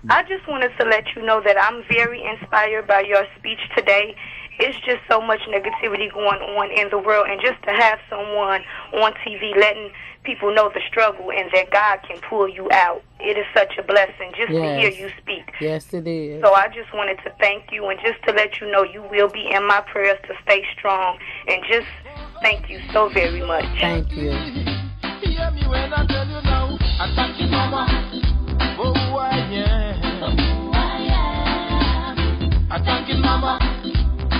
I just wanted to let you know that I'm very inspired by your speech today. It's just so much negativity going on in the world, and just to have someone on TV letting people know the struggle and that God can pull you out. It is such a blessing just to hear you speak. Yes, it is. So I just wanted to thank you, and just to let you know you will be in my prayers to stay strong, and just thank you so very much. Thank you. Hear me when I tell you now, I thank you, Mama, for who I am. I thank you, Mama,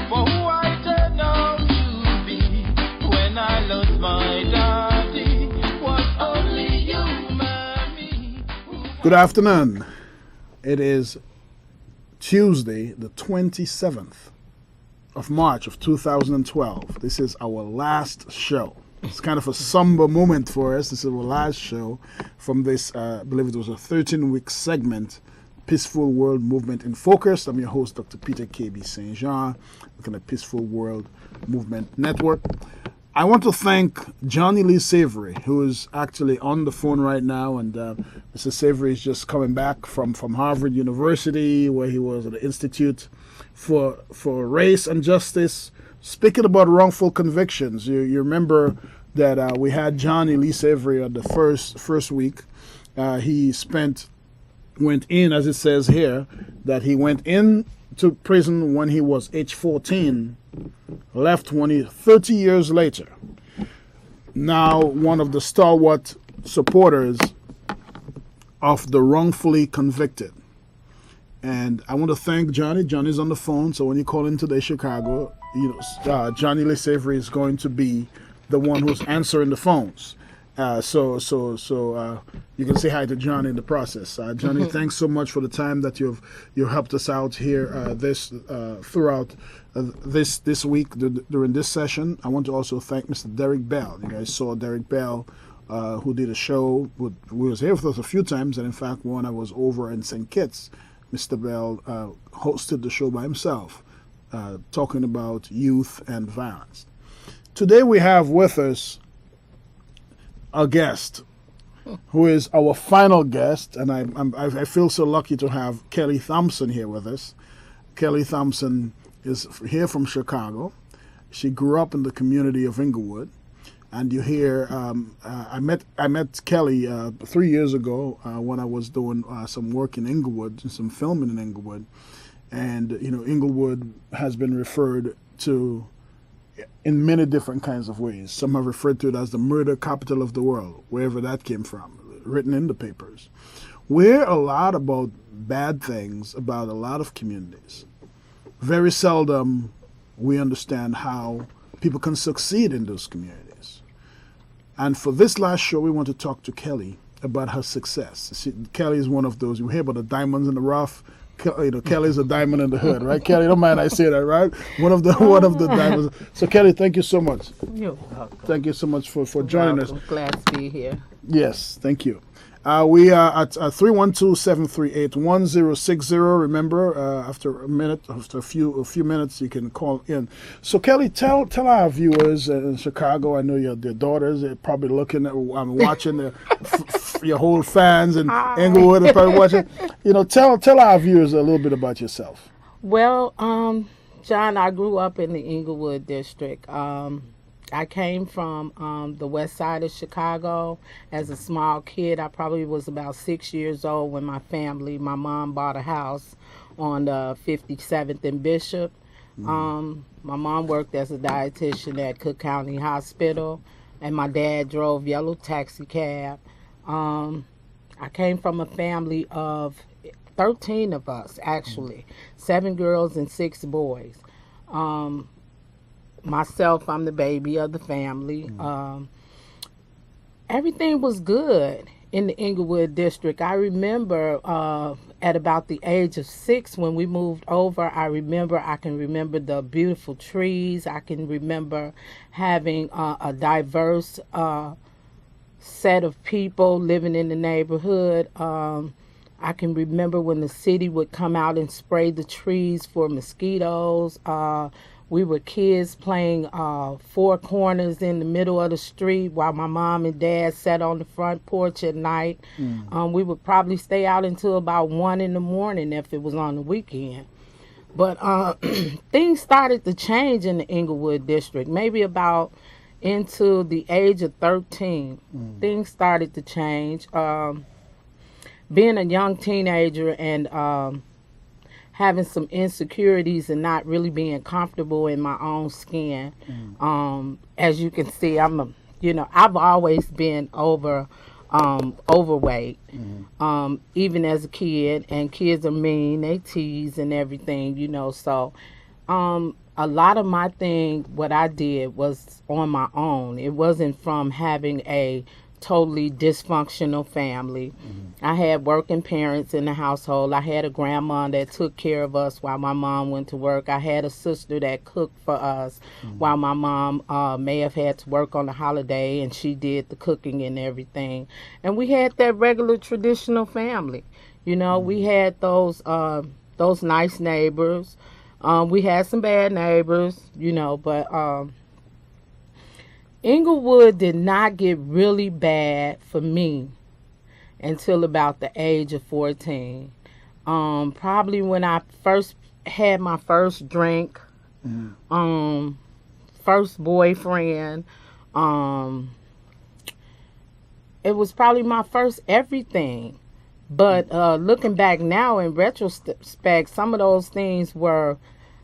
for who I turned out to be. When I lost my daddy, was only you, Mommy. Good afternoon. It is Tuesday, the 27th of March of 2012. This is our last show. It's kind of a somber moment for us. This is our last show from this, I believe it was a 13-week segment, Peaceful World Movement in Focus. I'm your host, Dr. Peter K.B. St. Jean, looking at Peaceful World Movement Network. I want to thank Johnny Lee Savory, who is actually on the phone right now. And Mr. Savory is just coming back from Harvard University, where he was at the Institute for Race and Justice. Speaking about wrongful convictions, you remember that we had Johnny Lee Savory on the first week. He went in, as it says here, that he went into prison when he was age 14, left 30 years later. Now one of the stalwart supporters of the wrongfully convicted. And I want to thank Johnny. Johnny's on the phone, so when you call in today, Chicago, Johnny Lee Savory is going to be the one who's answering the phones. So you can say hi to Johnny in the process. Johnny, thanks so much for the time that you've helped us out here throughout this week during this session. I want to also thank Mr. Derek Bell. You guys saw Derek Bell, who did a show. Who was here with us a few times, and in fact, when I was over in St. Kitts, Mr. Bell hosted the show by himself, talking about youth and violence. Today we have with us a guest who is our final guest, and I feel so lucky to have Kelly Thompson here with us. Kelly Thompson is here from Chicago. She grew up in the community of Inglewood, and you hear I met Kelly 3 years ago when I was doing some work in Inglewood, some filming in Inglewood, and Inglewood has been referred to in many different kinds of ways. Some have referred to it as the murder capital of the world, wherever that came from, written in the papers. We hear a lot about bad things about a lot of communities. Very seldom we understand how people can succeed in those communities. And for this last show, we want to talk to Kelly about her success. Kelly is one of those, you hear about the diamonds in the rough. Kelly's a diamond in the hood, right? Kelly, don't mind I say that, right? One of the diamonds. So Kelly, thank you so much. You're welcome. Thank you so much for joining us. Glad to be here. Yes, thank you. We are at 312-738-1060. Remember, after a few minutes, you can call in. So Kelly, tell our viewers in Chicago. I know their daughters are probably looking at, watching your whole fans in Inglewood are probably watching. Tell our viewers a little bit about yourself. Well, John, I grew up in the Inglewood district. I came from the west side of Chicago as a small kid. I probably was about 6 years old when my mom bought a house on the 57th and Bishop. My mom worked as a dietitian at Cook County Hospital, and my dad drove yellow taxi cab. I came from a family of 13 of us, actually, 7 girls and 6 boys. Myself, I'm the baby of the family. Everything was good in the Inglewood district. I remember at about the age of 6 when we moved over, I can remember the beautiful trees. I can remember having a diverse set of people living in the neighborhood. I can remember when the city would come out and spray the trees for mosquitoes. We were kids playing four corners in the middle of the street while my mom and dad sat on the front porch at night. We would probably stay out until about 1 in the morning if it was on the weekend. But things started to change in the Inglewood district, maybe about into the age of 13. Things started to change. Being a young teenager and having some insecurities and not really being comfortable in my own skin. As you can see, I've always been overweight, even as a kid, and kids are mean, they tease and everything, so a lot of my what I did was on my own. It wasn't from having a totally dysfunctional family. I had working parents in the household. I had a grandma that took care of us while my mom went to work. I had a sister that cooked for us while my mom may have had to work on a holiday, and she did the cooking and everything. And we had that regular traditional family. We had those nice neighbors. We had some bad neighbors, but Inglewood did not get really bad for me until about the age of 14. Probably when I first had my first drink, first boyfriend. It was probably my first everything. But looking back now in retrospect, some of those things were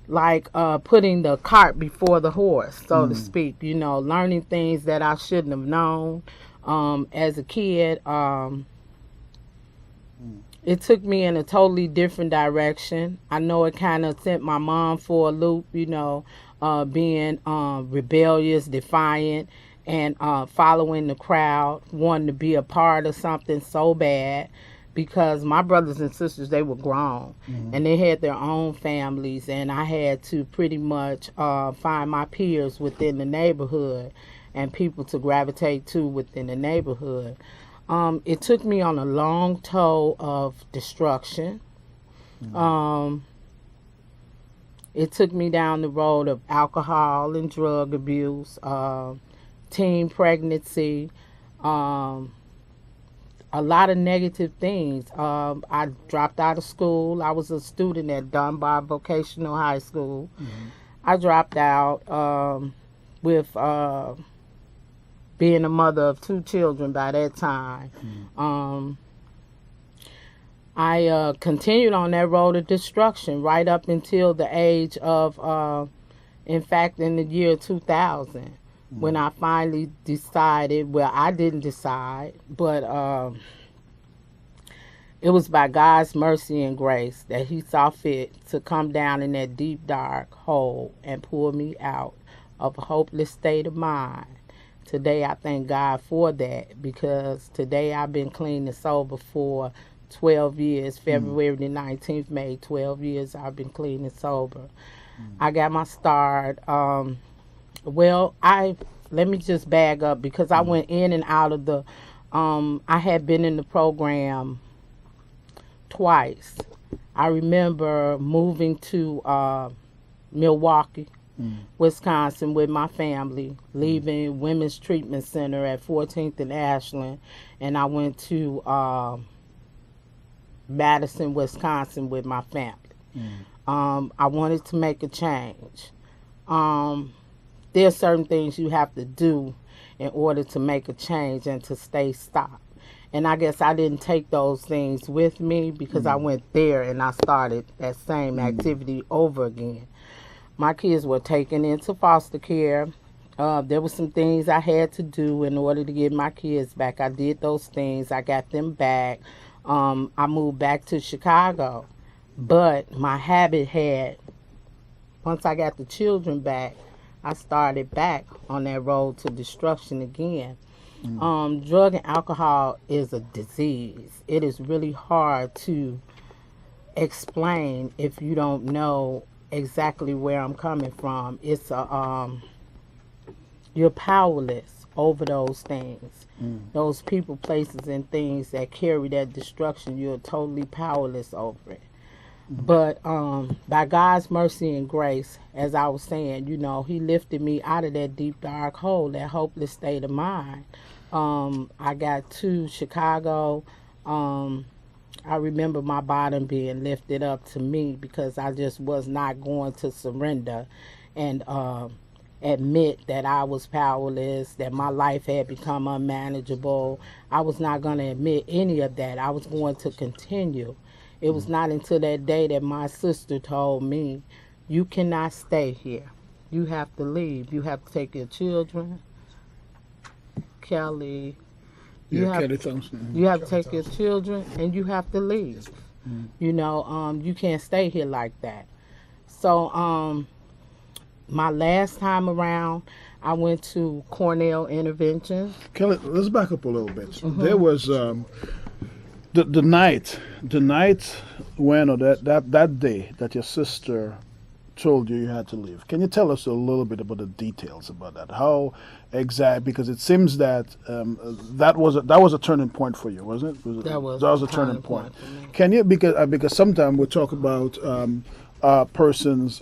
like putting the cart before the horse, so to speak, learning things that I shouldn't have known as a kid. It took me in a totally different direction. I know it kind of sent my mom for a loop, being rebellious, defiant, and following the crowd, wanting to be a part of something so bad. Because my brothers and sisters, they were grown, and they had their own families, and I had to pretty much find my peers within the neighborhood and people to gravitate to within the neighborhood. It took me on a long toll of destruction. It took me down the road of alcohol and drug abuse, teen pregnancy, a lot of negative things. I dropped out of school. I was a student at Dunbar Vocational High School. I dropped out with being a mother of 2 children by that time. I continued on that road of destruction right up until the age of, in fact, in the year 2000. When I finally decided, well, I didn't decide, but it was by God's mercy and grace that he saw fit to come down in that deep, dark hole and pull me out of a hopeless state of mind. Today, I thank God for that, because today I've been clean and sober for 12 years. February the 19th made 12 years I've been clean and sober. I got my start. Let me just bag up, because I went in and out of the, I had been in the program twice. I remember moving to Milwaukee, Wisconsin with my family, leaving Women's Treatment Center at 14th and Ashland, and I went to Madison, Wisconsin with my family. I wanted to make a change. There are certain things you have to do in order to make a change and to stay stopped. And I guess I didn't take those things with me, because I went there and I started that same activity over again. My kids were taken into foster care. There were some things I had to do in order to get my kids back. I did those things. I got them back. I moved back to Chicago. But my habit once I got the children back, I started back on that road to destruction again. Drug and alcohol is a disease. It is really hard to explain if you don't know exactly where I'm coming from. It's you're powerless over those things. Those people, places, and things that carry that destruction, you're totally powerless over it. But by God's mercy and grace, as I was saying, He lifted me out of that deep, dark hole, that hopeless state of mind. I got to Chicago. I remember my bottom being lifted up to me because I just was not going to surrender and admit that I was powerless, that my life had become unmanageable. I was not going to admit any of that. I was going to continue. It was not until that day that my sister told me, you cannot stay here. You have to leave. You have to take your children. Kelly. Kelly Thompson. You have to take your children and you have to leave. You can't stay here like that. So my last time around, I went to Cornell Intervention. Kelly, let's back up a little bit. There was the night when, or that day that your sister told you had to leave. Can you tell us a little bit about the details about that? How exact? Because it seems that that was a turning point for you, wasn't it? That was a turning point for me. Can you, because sometimes we talk about persons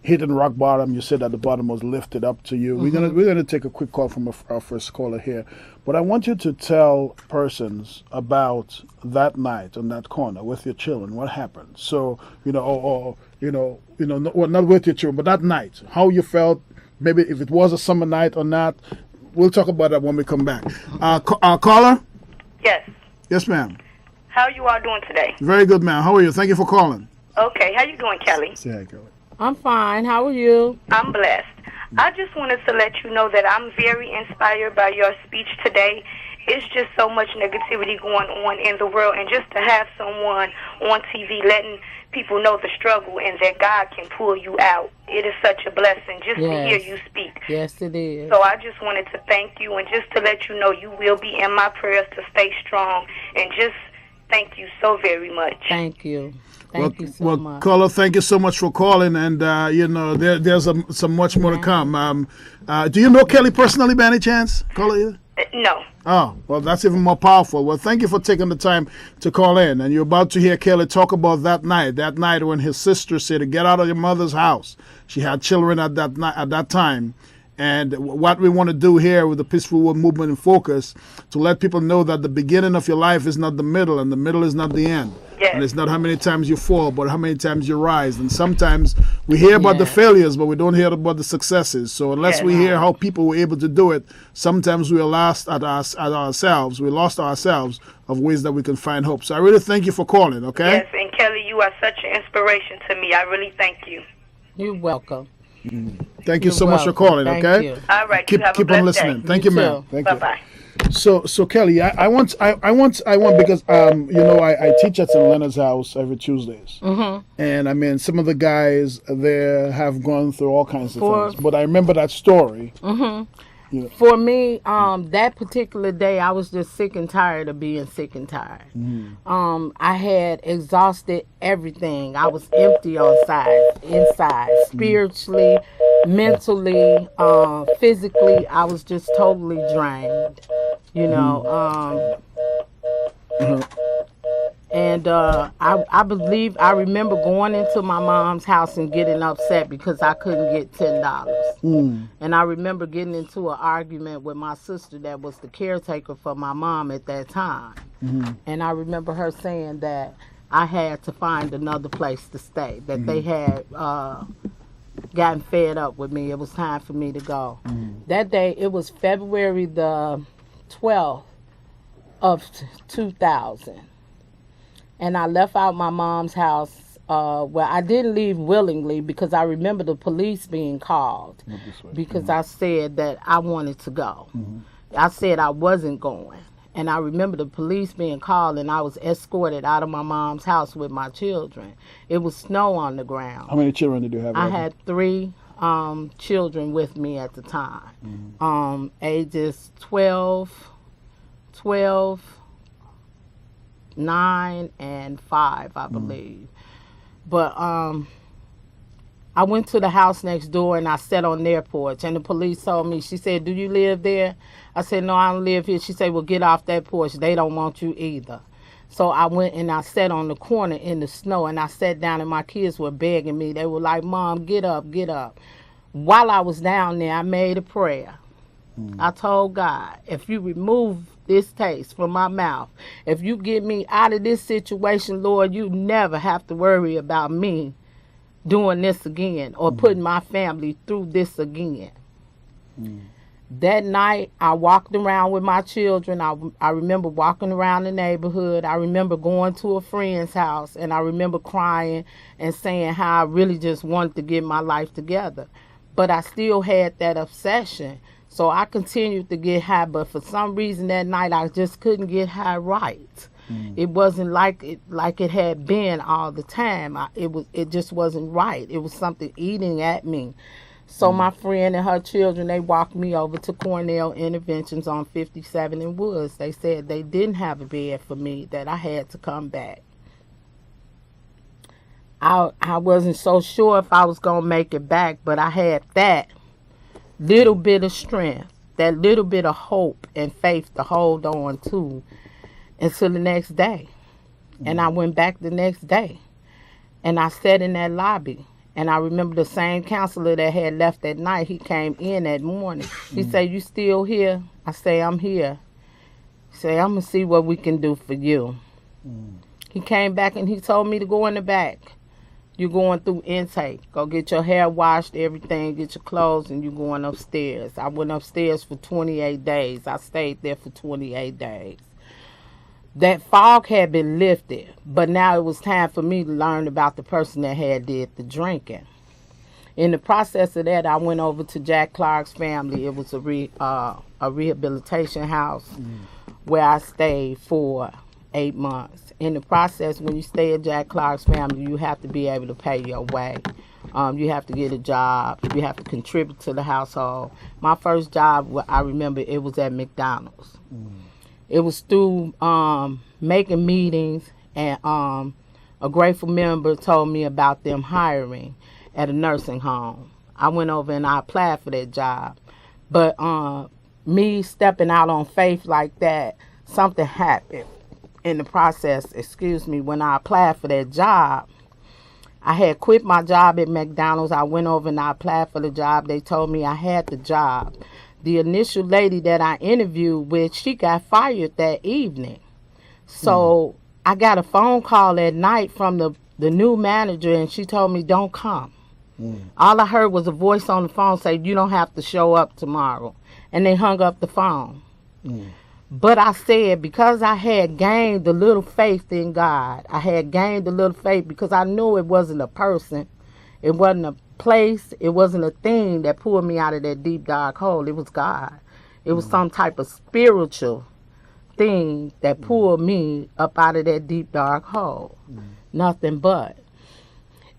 hitting rock bottom. You said that the bottom was lifted up to you. We're gonna take a quick call from our first caller here, but I want you to tell persons about that night on that corner with your children. What happened? So not with your children, but that night, how you felt. Maybe if it was a summer night or not. We'll talk about that when we come back. Caller. Yes. Yes, ma'am. How you all doing today? Very good, ma'am. How are you? Thank you for calling. Okay. How you doing, Kelly? Yeah, Kelly. I'm fine. How are you? I'm blessed. I just wanted to let you know that I'm very inspired by your speech today. It's just so much negativity going on in the world, and just to have someone on TV letting people know the struggle and that God can pull you out, it is such a blessing just to hear you speak. Yes, it is. So I just wanted to thank you, and just to let you know you will be in my prayers to stay strong, and just thank you so very much. Thank you. Thank you so much. Caller, thank you so much for calling, and there's some much more to come. Do you know Kelly personally by any chance, caller? Either? No. Oh, well, that's even more powerful. Well, thank you for taking the time to call in. And you're about to hear Kelly talk about that night when his sister said to get out of your mother's house. She had children at that time. And what we want to do here with the Peaceful World Movement in Focus, to let people know that the beginning of your life is not the middle, and the middle is not the end. Yes. And it's not how many times you fall, but how many times you rise. And sometimes we hear about the failures, but we don't hear about the successes. So unless we hear how people were able to do it, sometimes we are lost at ourselves. We lost ourselves of ways that we can find hope. So I really thank you for calling, okay? Yes, and Kelly, you are such an inspiration to me. I really thank you. You're welcome. Thank you so much for calling, okay? You. All right, Keep on listening. Day. Thank you, ma'am. Thank you. Bye-bye. So Kelly, I want because I teach at St. Leonard's House every Tuesdays, and I mean some of the guys there have gone through all kinds of things, but I remember that story. For me, that particular day, I was just sick and tired of being sick and tired. I had exhausted everything. I was empty inside, spiritually, mentally, physically. I was just totally drained, And I remember going into my mom's house and getting upset because I couldn't get $10. And I remember getting into an argument with my sister that was the caretaker for my mom at that time. And I remember her saying that I had to find another place to stay, that they had gotten fed up with me. It was time for me to go. That day, it was February the 12th of 2000. And I left out my mom's house. Well, I didn't leave willingly because I remember the police being called because I said that I wanted to go. I said I wasn't going. And I remember the police being called, and I was escorted out of my mom's house with my children. It was snow on the ground. How many children did you have? I had 3 children with me at the time. Ages 12, 9 and 5, I believe. But I went to the house next door and I sat on their porch, and the police told me, she said, "Do you live there?" I said, "No, I don't live here." She said, "Well, get off that porch. They don't want you either." So I went and I sat on the corner in the snow, and I sat down, and my kids were begging me. They were like, Mom, get up, get up. While I was down there, I made a prayer. I told God, if you remove this taste from my mouth, if you get me out of this situation, Lord, you never have to worry about me doing this again or putting my family through this again. That night, I walked around with my children. I remember walking around the neighborhood. I remember going to a friend's house, and I remember crying and saying how I really just wanted to get my life together. But I still had that obsession. So I continued to get high, but for some reason that night I just couldn't get high right. It wasn't like it had been all the time. It just wasn't right. It was something eating at me. So my friend and her children, they walked me over to Cornell Interventions on 57 in Woods. They said they didn't have a bed for me, that I had to come back. I wasn't so sure if I was going to make it back, but I had that little bit of strength, that little bit of hope and faith to hold on to until the next day. And I went back the next day, and I sat in that lobby, and I remember the same counselor that had left that night, he came in that morning. He said, you still here? I say, I'm here. He said, I'm going to see what we can do for you. He came back and he told me to go in the back. You're going through intake. Go get your hair washed, everything, get your clothes, and you're going upstairs. I went upstairs for 28 days. I stayed there for 28 days. That fog had been lifted, but now it was time for me to learn about the person that had did the drinking. In the process of that, I went over to Jack Clark's family. It was a rehabilitation house where I stayed for 8 months. In the process, when you stay at Jack Clark's family, you have to be able to pay your way. You have to get a job. You have to contribute to the household. My first job, I remember, it was at McDonald's. It was through making meetings, and a grateful member told me about them hiring at a nursing home. I went over and I applied for that job. But me stepping out on faith like that, something happened in the process, when I applied for that job. I had quit my job at McDonald's. I went over and I applied for the job. They told me I had the job. The initial lady that I interviewed with, she got fired that evening. So I got a phone call at night from the new manager, and she told me, don't come. All I heard was a voice on the phone say, you don't have to show up tomorrow. And they hung up the phone. But I said, because I had gained a little faith in God, I had gained a little faith because I knew it wasn't a person, it wasn't a place, it wasn't a thing that pulled me out of that deep, dark hole. It was God. It was some type of spiritual thing that pulled me up out of that deep, dark hole. Nothing but.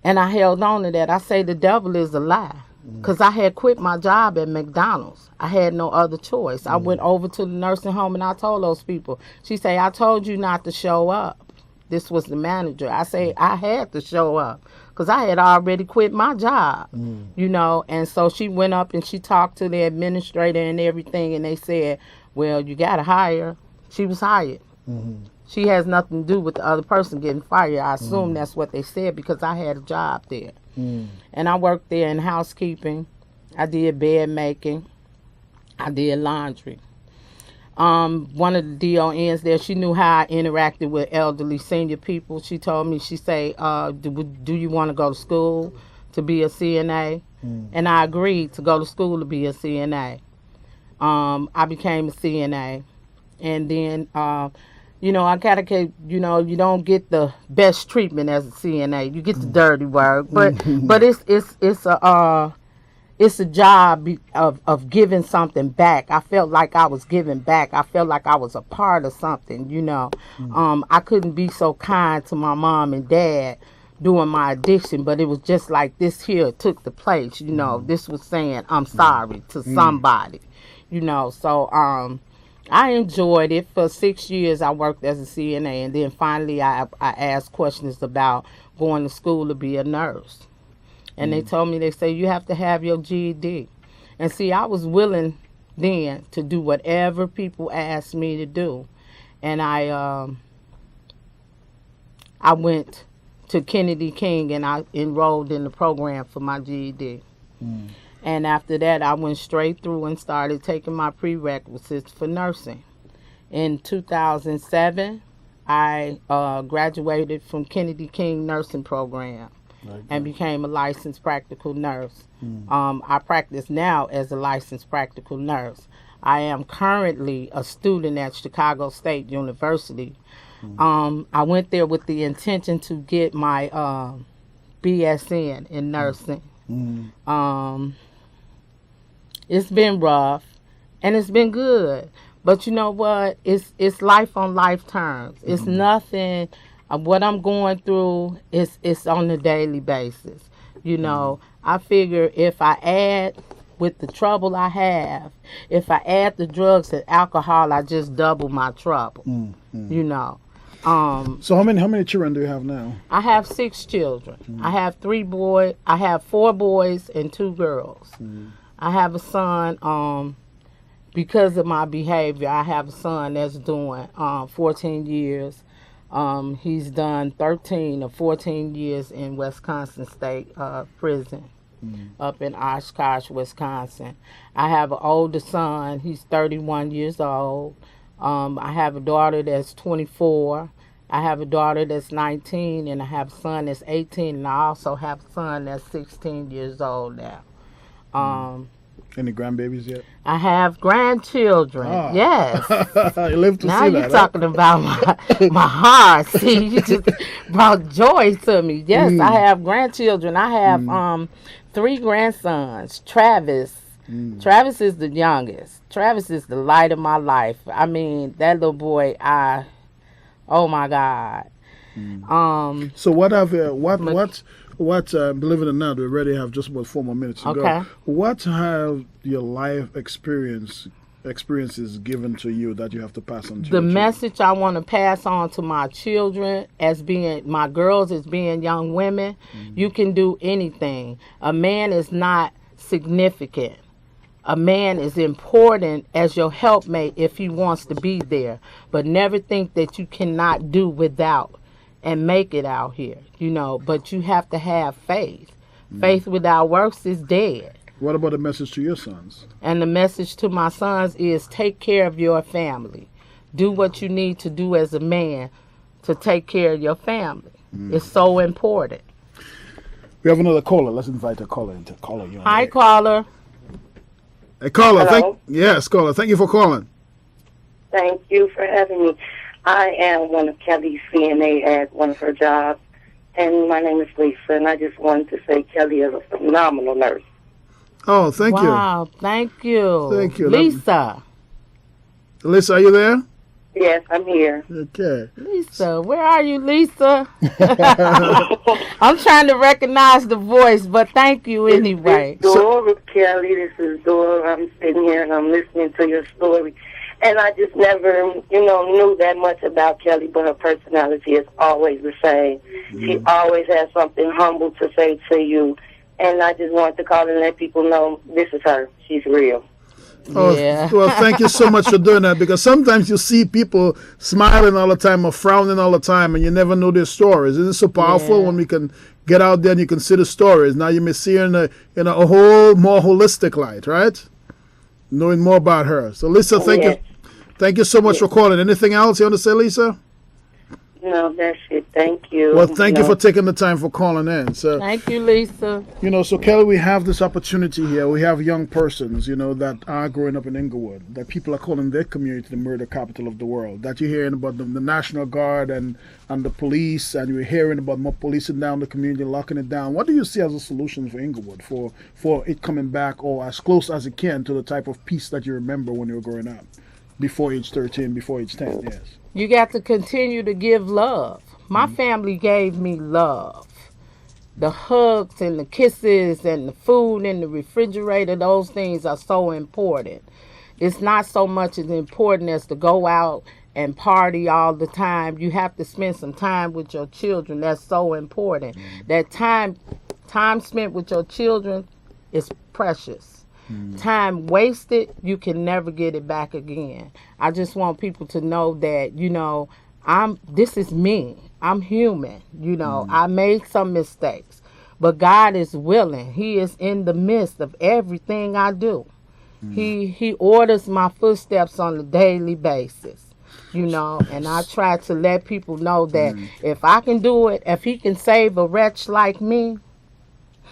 And I held on to that. I say the devil is a lie. Because I had quit my job at McDonald's. I had no other choice. I went over to the nursing home and I told those people. She said, I told you not to show up. This was the manager. I say, I had to show up because I had already quit my job, you know. And so she went up and she talked to the administrator and everything. And they said, well, you got to hire. She was hired. She has nothing to do with the other person getting fired. I assume that's what they said because I had a job there. And I worked there in housekeeping. I did bed making. I did laundry. One of the DONs there, she knew how I interacted with elderly senior people. She told me, she said, do you want to go to school to be a CNA? And I agreed to go to school to be a CNA. I became a CNA. And then, you know, I gotta get, you know, you don't get the best treatment as a CNA. You get the dirty work, but it's a job of giving something back. I felt like I was giving back. I felt like I was a part of something, you know. I couldn't be so kind to my mom and dad doing my addiction, but it was just like this here took the place, you know. This was saying I'm sorry to somebody, you know. So I enjoyed it. For 6 years I worked as a CNA, and then finally I asked questions about going to school to be a nurse. And they told me, they say, you have to have your GED. And see, I was willing then to do whatever people asked me to do. And I I went to Kennedy King and I enrolled in the program for my GED. And after that, I went straight through and started taking my prerequisites for nursing. In 2007, I graduated from Kennedy King nursing program and became a licensed practical nurse. I practice now as a licensed practical nurse. I am currently a student at Chicago State University. I went there with the intention to get my BSN in nursing. It's been rough, and it's been good. But you know what? It's life on life terms. It's nothing. What I'm going through it's on a daily basis. You know, I figure if I add with the trouble I have, if I add the drugs and alcohol, I just double my trouble. You know. So how many children do you have now? I have 6 children. I have 4 boys and 2 girls. I have a son, because of my behavior, I have a son that's doing 14 years. He's done 13 or 14 years in Wisconsin State Prison up in Oshkosh, Wisconsin. I have an older son. He's 31 years old. I have a daughter that's 24. I have a daughter that's 19, and I have a son that's 18, and I also have a son that's 16 years old now. Any grandbabies yet? I have grandchildren. Yes. You live to Now see you're that. talking about my heart. See, you just brought joy to me. Yes, I have grandchildren. I have 3 grandsons. Travis. Travis is the youngest. Travis is the light of my life. I mean, that little boy, oh my God. So what have believe it or not, we already have just about 4 more minutes to go. What have your life experiences given to you that you have to pass on to the your message I want to pass on to my children, as being my girls, as being young women? You can do anything. A man is not significant. A man is important as your helpmate if he wants to be there, but never think that you cannot do without and make it out here, you know. But you have to have faith. Faith without works is dead. What about the message to your sons? And the message to my sons is take care of your family. Do what you need to do as a man to take care of your family. It's so important. We have another caller. Let's invite a caller into caller. Hi, caller. Hey, caller. Hello? Yes, caller. Thank you for calling. Thank you for having me. I am one of Kelly's CNA at one of her jobs, and my name is Lisa, and I just wanted to say Kelly is a phenomenal nurse. Oh, thank you. Wow, thank you. Thank you. Lisa. Lisa, are you there? Yes, I'm here. Okay. Lisa, where are you, Lisa? I'm trying to recognize the voice, but thank you anyway. This is Dora, Kelly. This is Dora. I'm sitting here and I'm listening to your story. And I just never, knew that much about Kelly, but her personality is always the same. She always has something humble to say to you. And I just wanted to call and let people know this is her. She's real. Oh, Yeah. Well, thank you so much for doing that, because sometimes you see people smiling all the time or frowning all the time, and you never know their stories. Isn't it so powerful when we can get out there and you can see the stories? Now you may see her in a whole more holistic light, right? Knowing more about her. So, Lisa, thank you so much for calling. Anything else you want to say, Lisa? No, that's it. Thank you. Well, thank you for taking the time for calling in. So, Thank you, Lisa. so Kelly, we have this opportunity here. We have young persons, that are growing up in Inglewood, that people are calling their community the murder capital of the world, that you're hearing about the National Guard and the police, and you're hearing about more policing down the community, locking it down. What do you see as a solution for Inglewood, for it coming back, or as close as it can, to the type of peace that you remember when you were growing up, before age 13, before age 10, yes? You got to continue to give love. My family gave me love. The hugs and the kisses and the food in the refrigerator, those things are so important. It's not so much as important as to go out and party all the time. You have to spend some time with your children. That's so important. That time spent with your children is precious. Time wasted, you can never get it back again. I just want people to know that, this is me. I'm human. You know, I made some mistakes. But God is willing. He is in the midst of everything I do. He orders my footsteps on a daily basis, you know, and I try to let people know that if I can do it, if he can save a wretch like me,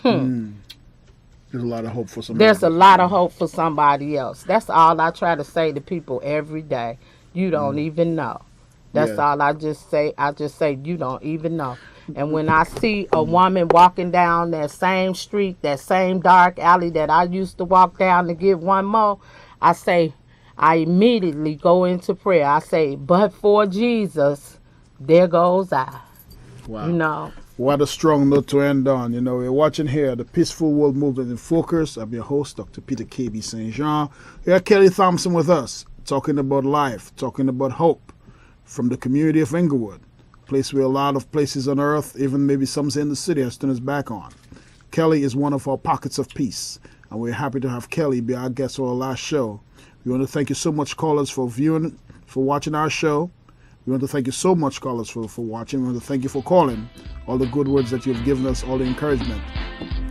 There's a lot of hope for somebody. there's a lot of hope for somebody else. That's all I try to say to people every day. You don't even know. That's Yeah. all I just say. I just say, you don't even know. And when I see a woman walking down that same street, that same dark alley that I used to walk down to get one more, I say, I immediately go into prayer. I say, but for Jesus, there goes I. Wow. You know. What a strong note to end on. You know, we're watching here the Peaceful World Movement in Focus. I'm your host, Dr. Peter K.B. St. Jean. We have Kelly Thompson with us, talking about life, talking about hope from the community of Inglewood, a place where a lot of places on earth, even maybe some in the city, has turned us back on. Kelly is one of our pockets of peace, and we're happy to have Kelly be our guest for our last show. We want to thank you so much, callers, for viewing, for watching our show. We want to thank you so much, callers, for watching. We want to thank you for calling, all the good words that you've given us, all the encouragement.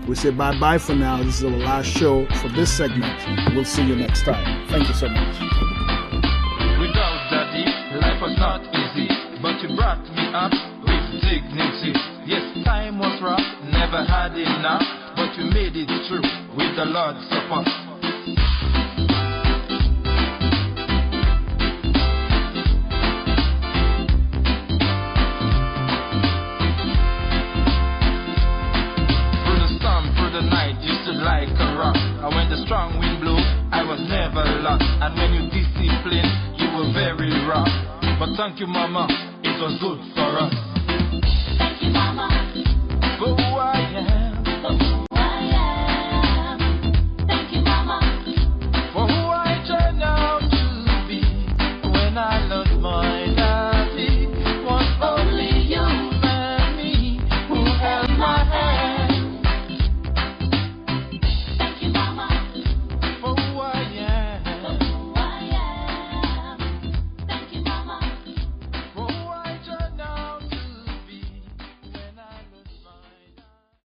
We say bye-bye for now. This is our last show for this segment. We'll see you next time. Thank you so much. Without Daddy, life was not easy, but you brought me up with dignity. Yes, time was rough, never had enough, but you made it through with the Lord's support. Like a rock, and when the strong wind blew, I was never lost. And when you disciplined, you were very rough. But thank you, Mama, it was good for us.